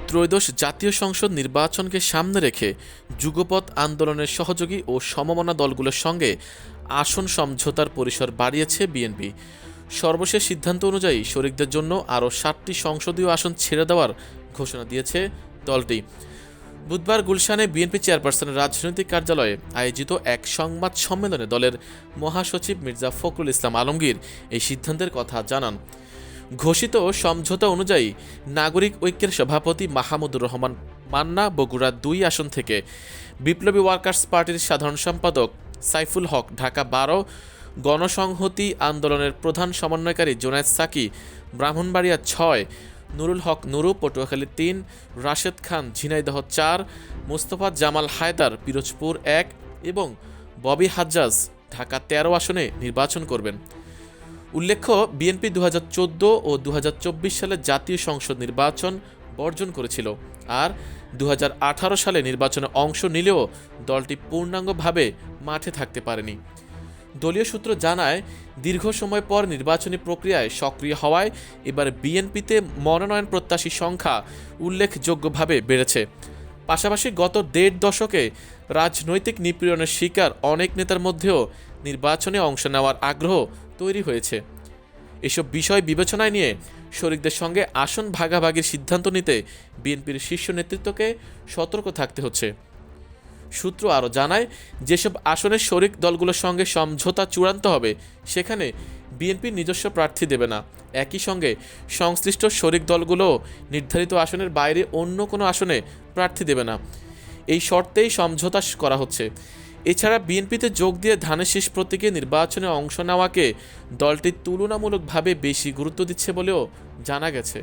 ত্রয়োদশ জাতীয় সংসদ নির্বাচনকে সামনে রেখে যুগপৎ আন্দোলনের সহযোগী ও সমমনা দলগুলোর সঙ্গে আসন সমঝোতার পরিসর বাড়িয়েছে বিএনপি। সর্বশেষ সিদ্ধান্ত অনুযায়ী শরিকদের জন্য আরও 7টি সংসদীয় আসন ছেড়ে দেওয়ার ঘোষণা দিয়েছে দলটি। বুধবার গুলশানে বিএনপি চেয়ারপারসনের রাজনৈতিক কার্যালয়ে আয়োজিত এক সংবাদ সম্মেলনে দলের মহাসচিব মির্জা ফখরুল ইসলাম আলমগীর এই সিদ্ধান্তের কথা জানান। ঘোষিত সমঝোতা অনুযায়ী নাগরিক ঐক্যের সভাপতি মাহমুদুর রহমান মান্না বগুড়া 2 আসন থেকে, বিপ্লবী ওয়ার্কার্স পার্টির সাধারণ সম্পাদক সাইফুল হক ঢাকা 12, গণসংহতি আন্দোলনের প্রধান সমন্বয়কারী জোনায়েদ সাকি ব্রাহ্মণবাড়িয়া 6, নুরুল হক নুরু পটুয়াখালী 3, রাশেদ খান ঝিনাইদহ 4, মোস্তফা জামাল হায়দার পিরোজপুর 1 এবং ববি হাজ্জাজ ঢাকা 13 আসনে নির্বাচন করবেন। উল্লেখ্য, বিএনপি 2014 ও 2024 সালে জাতীয় সংসদ নির্বাচন বর্জন করেছিল, আর 2018 সালে নির্বাচনে অংশ নিলেও দলটি পূর্ণাঙ্গভাবে মাঠে থাকতে পারেনি। দলীয় সূত্র জানায়, দীর্ঘ সময় পর নির্বাচনী প্রক্রিয়ায় সক্রিয় হওয়ায় এবার বিএনপিতে মনোনয়ন প্রত্যাশী সংখ্যা উল্লেখযোগ্যভাবে বেড়েছে। পাশাপাশি গত 1.5 দশকে রাজনৈতিক নিপীড়নের শিকার অনেক নেতার মধ্যেও নির্বাচনে অংশ নেওয়ার আগ্রহ তৈরি হয়েছে। এসব বিষয় বিবেচনায় নিয়ে শরিকদের সঙ্গে আসন ভাগাভাগির সিদ্ধান্ত নিতে বিএনপির শীর্ষ নেতৃত্বকে সতর্ক থাকতে হচ্ছে। সূত্র আরও জানায়, যেসব আসনের শরিক দলগুলোর সঙ্গে সমঝোতা চূড়ান্ত হবে সেখানে বিএনপি নিজস্ব প্রার্থী দেবে না। একই সঙ্গে সংশ্লিষ্ট শরিক দলগুলো নির্ধারিত আসনের বাইরে অন্য কোনো আসনে প্রার্থী দেবে না। এই শর্তেই সমঝোতা করা হচ্ছে। এছাড়া বিএনপিতে যোগ দিয়ে ধানের শীষ প্রতীকে নির্বাচনে অংশ নেওয়াকে দলটি তুলনামূলকভাবে বেশি গুরুত্ব দিচ্ছে বলেও জানা গেছে।